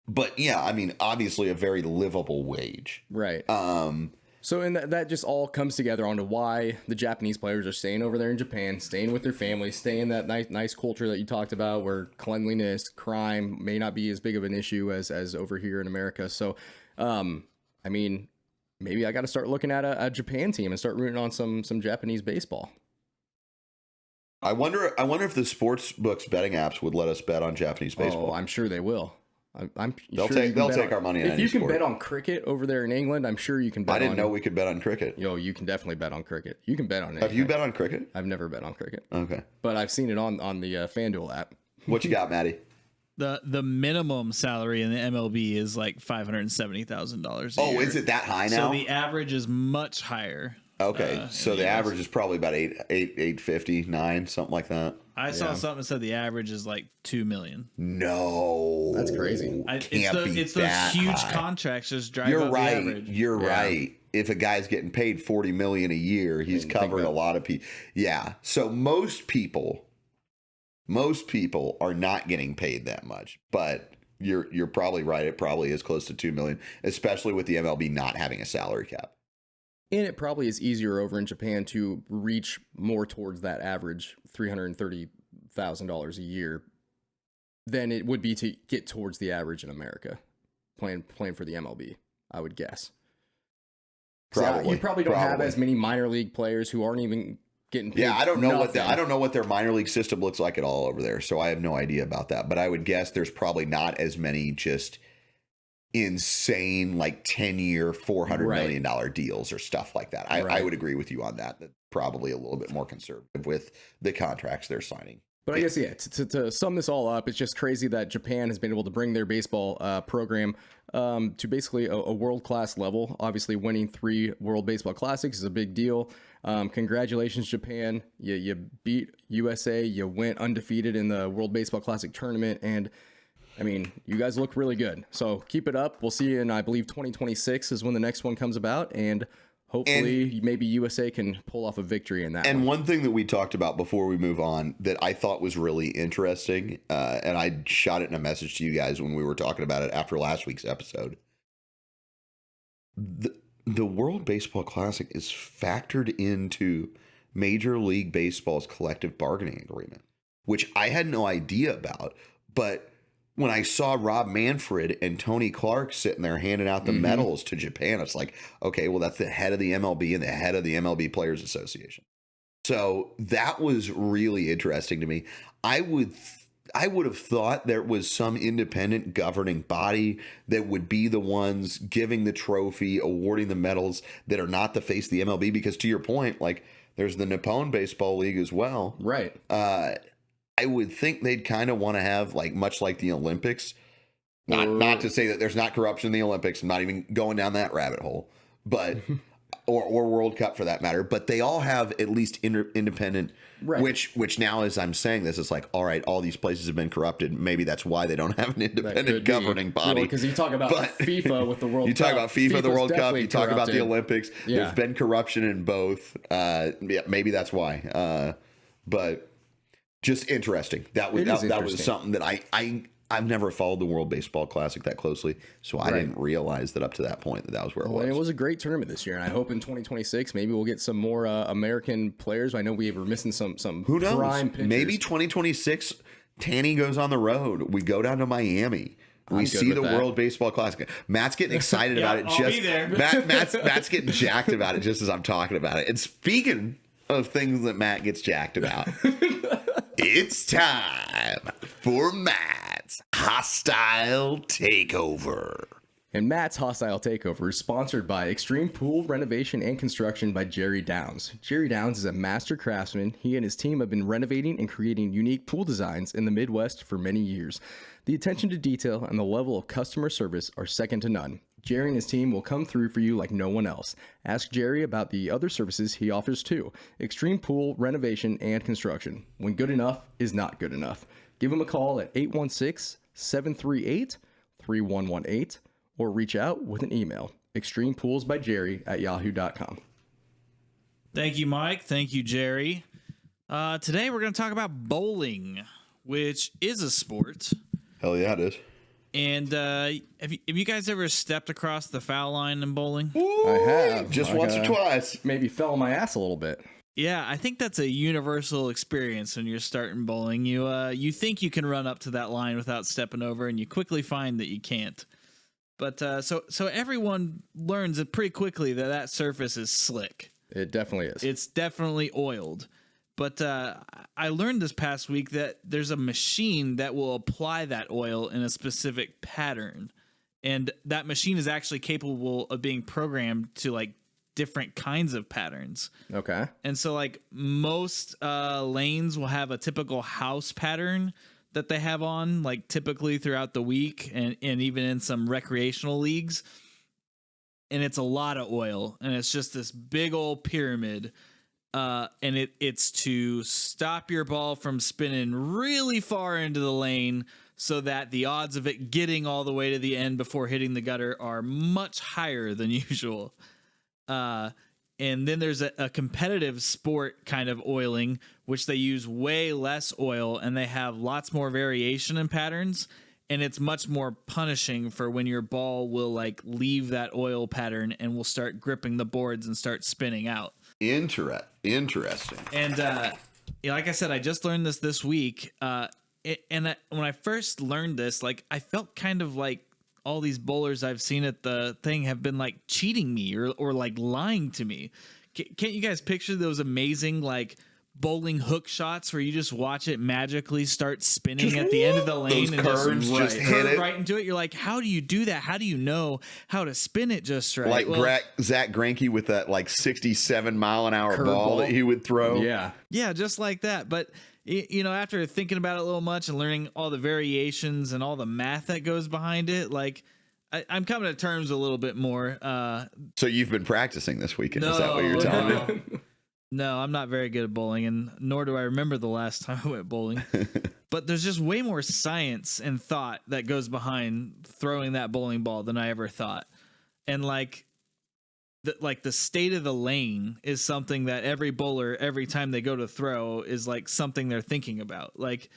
But yeah, I mean, obviously a very livable wage. Right. So and that just all comes together onto why the Japanese players are staying over there in Japan, staying with their families, staying in that nice culture that you talked about, where cleanliness, crime may not be as big of an issue as over here in America. So, I mean, maybe I got to start looking at a Japan team and start rooting on some Japanese baseball. I wonder if the sports books betting apps would let us bet on Japanese baseball. Oh, I'm sure they will. They'll take our money on any If you can sport. bet on cricket over there in England, I'm sure you can bet on... I didn't know we could bet on cricket. Yo, you can definitely bet on cricket. You can bet on it. Have you bet on cricket? I've never bet on cricket. Okay. But I've seen it on the FanDuel app. What you got, Maddie? The minimum salary in the MLB is like $570,000 a year. Oh, is it that high now? So the average is much higher. Okay, so the average is probably about 859, something like that. I saw something that said the average is like $2 million. No, that's crazy. It's those huge contracts just drive up the average. You're right. If a guy's getting paid $40 million a year, he's covering a lot of people. Yeah. So most people are not getting paid that much, but you're probably right. It probably is close to $2 million, especially with the MLB not having a salary cap. And it probably is easier over in Japan to reach more towards that average $330,000 a year than it would be to get towards the average in America playing for the MLB, I would guess. Probably. You probably don't have as many minor league players who aren't even getting paid. Yeah, I don't know what their minor league system looks like at all over there, so I have no idea about that. But I would guess there's probably not as many just insane like 10-year $400 million deals or stuff like that. I would agree with you on that. That's probably a little bit more conservative with the contracts they're signing. But I guess, to sum this all up, it's just crazy that Japan has been able to bring their baseball program to basically a world-class level. Obviously, winning 3 World Baseball Classics is a big deal. Congratulations, Japan. You beat USA. You went undefeated in the World Baseball Classic tournament. And, I mean, you guys look really good. So keep it up. We'll see you in, I believe, 2026 is when the next one comes about. And hopefully, maybe USA can pull off a victory in that. And one thing that we talked about before we move on that I thought was really interesting, and I shot it in a message to you guys when we were talking about it after last week's episode. The World Baseball Classic is factored into Major League Baseball's collective bargaining agreement, which I had no idea about. But when I saw Rob Manfred and Tony Clark sitting there handing out the medals to Japan, it's like, okay, well, that's the head of the MLB and the head of the MLB Players Association. So that was really interesting to me. I would have thought there was some independent governing body that would be the ones giving the trophy, awarding the medals that are not the face of the MLB, because to your point, like there's the Nippon Baseball League as well. Right. I would think they'd kind of want to have, like, much like the Olympics, not to say that there's not corruption in the Olympics. I'm not even going down that rabbit hole, but or World Cup for that matter. But they all have at least independent, right. Which now, as I'm saying this, it's like, all right, all these places have been corrupted. Maybe that's why they don't have an independent governing body. Because you talk about FIFA with the World Cup. You talk about FIFA, the World Cup. You talk about the Olympics. Yeah. There's been corruption in both. Yeah, maybe that's why. But just interesting. That was something that I've never followed the World Baseball Classic that closely, so I didn't realize that up to that point that was where it was. And it was a great tournament this year, and I hope in 2026 maybe we'll get some more American players. I know we were missing some Who knows? prime pitchers. Maybe 2026 TANY goes on the road. We go down to Miami. We see the World Baseball Classic. Matt's getting excited about it. I'll be there. Matt's getting jacked about it just as I'm talking about it. And speaking of things that Matt gets jacked about, it's time for Matt's Hostile Takeover. And Matt's Hostile Takeover is sponsored by Extreme Pool Renovation and Construction by Jerry Downs. Jerry Downs is a master craftsman. He and his team have been renovating and creating unique pool designs in the Midwest for many years. The attention to detail and the level of customer service are second to none. Jerry and his team will come through for you like no one else. Ask Jerry about the other services he offers too: extreme pool, renovation, and construction. When good enough is not good enough. Give him a call at 816-738-3118 or reach out with an email: extremepoolsbyjerry@yahoo.com. Thank you, Mike. Thank you, Jerry. Today we're going to talk about bowling, which is a sport. Hell yeah, it is. And have you guys ever stepped across the foul line in bowling? I have. Just once or twice. Maybe fell on my ass a little bit. Yeah, I think that's a universal experience when you're starting bowling. You think you can run up to that line without stepping over, and you quickly find that you can't. But so everyone learns it pretty quickly that surface is slick. It definitely is. It's definitely oiled. But I learned this past week that there's a machine that will apply that oil in a specific pattern. And that machine is actually capable of being programmed to like different kinds of patterns. Okay. And so like most lanes will have a typical house pattern that they have on, like typically throughout the week and even in some recreational leagues. And it's a lot of oil, and it's just this big old pyramid. And it's to stop your ball from spinning really far into the lane so that the odds of it getting all the way to the end before hitting the gutter are much higher than usual. And then there's a competitive sport kind of oiling, which they use way less oil, and they have lots more variation in patterns. And it's much more punishing for when your ball will like leave that oil pattern and will start gripping the boards and start spinning out. Interesting. And like I said, I just learned this week. When I first learned this, like I felt kind of like all these bowlers I've seen at the thing have been like cheating me or like lying to me. Can't you guys picture those amazing like bowling hook shots where you just watch it magically start spinning at the end of the lane and curves just hit it right into it? You're like, how do you do that? How do you know how to spin it just right? Like Zach Greinke with that like 67 mile an hour ball that he would throw. Yeah, just like that. But after thinking about it a little much and learning all the variations and all the math that goes behind it, like I'm coming to terms a little bit more. So you've been practicing this weekend? Is that what you're telling me? No, I'm not very good at bowling, and nor do I remember the last time I went bowling. But there's just way more science and thought that goes behind throwing that bowling ball than I ever thought. And the state of the lane is something that every bowler, every time they go to throw, is like something they're thinking about. Like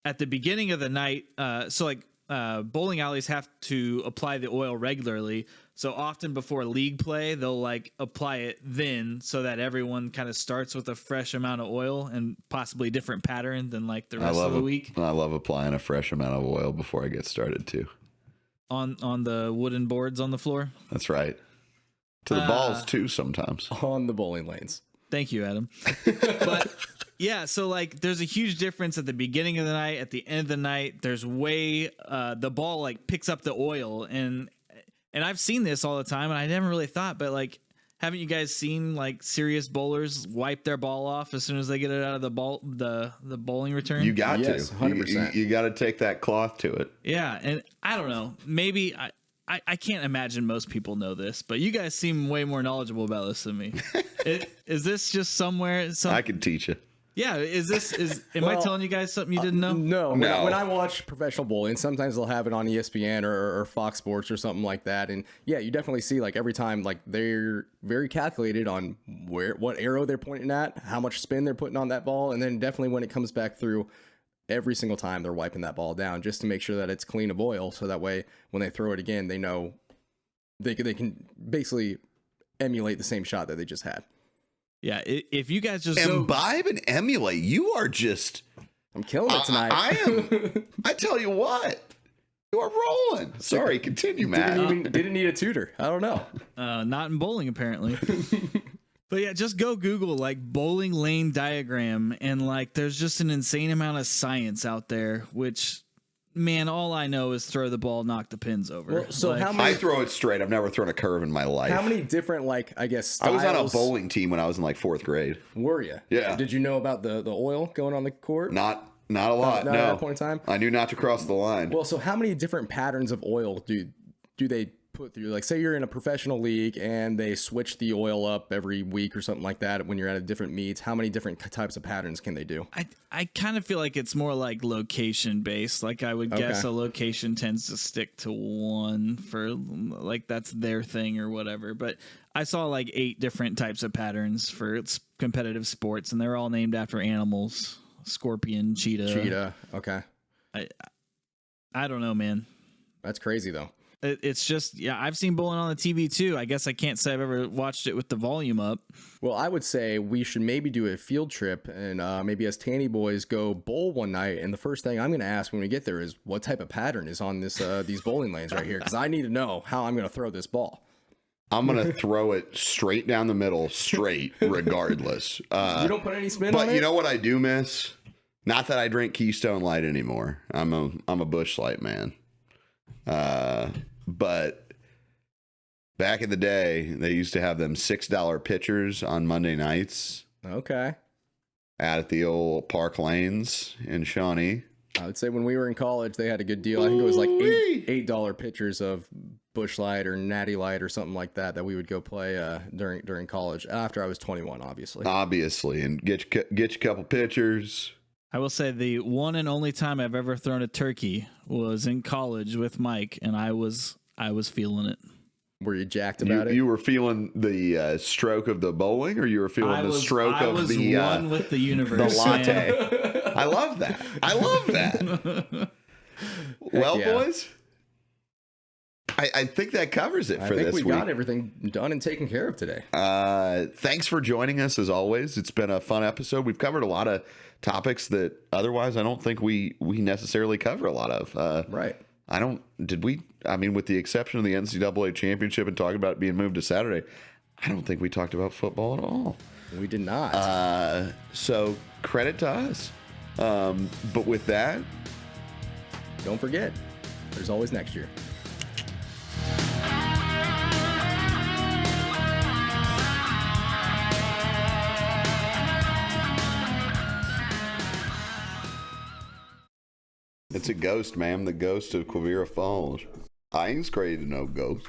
at the beginning of the night, bowling alleys have to apply the oil regularly. So often before league play, they'll like apply it then so that everyone kind of starts with a fresh amount of oil and possibly different pattern than like the rest of the week. I love applying a fresh amount of oil before I get started too. On the wooden boards on the floor. That's right. To the balls too sometimes. On the bowling lanes. Thank you, Adam. But yeah, so like there's a huge difference at the beginning of the night, at the end of the night. There's the ball like picks up the oil and I've seen this all the time and I never really thought, but like haven't you guys seen like serious bowlers wipe their ball off as soon as they get it out of the bowling return? You got to. 100%. You got to take that cloth to it. Yeah, and I don't know. Maybe I can't imagine most people know this, but you guys seem way more knowledgeable about this than me. Is this just somewhere? I can teach you. Yeah, am I telling you guys something you didn't know? No. When I watch professional bowling, sometimes they'll have it on ESPN or Fox Sports or something like that. And yeah, you definitely see like every time like they're very calculated on what arrow they're pointing at, how much spin they're putting on that ball. And then definitely when it comes back through, every single time they're wiping that ball down just to make sure that it's clean of oil. So that way when they throw it again, they know they can basically emulate the same shot that they just had. Yeah, if you guys just imbibe and emulate, you are just. I'm killing it tonight. I am. I tell you what, you are rolling. Sorry, continue, Matt. Didn't need a tutor. I don't know. Not in bowling, apparently. But yeah, just go Google like bowling lane diagram, and like there's just an insane amount of science out there. Which, man, all I know is throw the ball, knock the pins over. Well, so like, how many? I throw it straight. I've never thrown a curve in my life. How many different styles? I was on a bowling team when I was in like 4th grade. Were you? Yeah. Did you know about the oil going on the court? Not a lot. Not no. at that point in time. I knew not to cross the line. Well, so how many different patterns of oil do they put through? Like, say you're in a professional league and they switch the oil up every week or something like that when you're at a different meets. How many different types of patterns can they do? I kind of feel like it's more like location based. Like I would guess a location tends to stick to one for like that's their thing or whatever. But I saw like 8 different types of patterns for competitive sports, and they're all named after animals: scorpion, cheetah. Okay. I don't know, man. That's crazy though. It's just, yeah, I've seen bowling on the TV too. I guess I can't say I've ever watched it with the volume up. Well, I would say we should maybe do a field trip and maybe as Tanny boys go bowl one night. And the first thing I'm going to ask when we get there is what type of pattern is on this these bowling lanes right here? Because I need to know how I'm going to throw this ball. I'm going to throw it straight down the middle, straight, regardless. You don't put any spin on it? But you know what I do miss? Not that I drink Keystone Light anymore. I'm a Busch Light man. But back in the day, they used to have them $6 pitchers on Monday nights. Okay. Out at the old Park Lanes in Shawnee. I would say when we were in college, they had a good deal. I think it was like $8 pitchers of Busch Light or Natty Light or something like that we would go play during college after I was 21, obviously. And get you a couple pitchers. I will say the one and only time I've ever thrown a turkey was in college with Mike, and I was feeling it. Were you jacked about it? You were feeling the stroke of the bowling, or you were feeling the stroke of the one with the universe, the latte. I love that. Well, yeah. boys, I think that covers it for this week. We got everything done and taken care of today. Thanks for joining us as always. It's been a fun episode. We've covered a lot of topics that otherwise I don't think we necessarily cover a lot of. Right. With the exception of the NCAA championship and talking about it being moved to Saturday, I don't think we talked about football at all. We did not. So credit to us. But with that, don't forget, there's always next year. It's a ghost, ma'am. The ghost of Quivira Falls. I ain't scared of no ghost.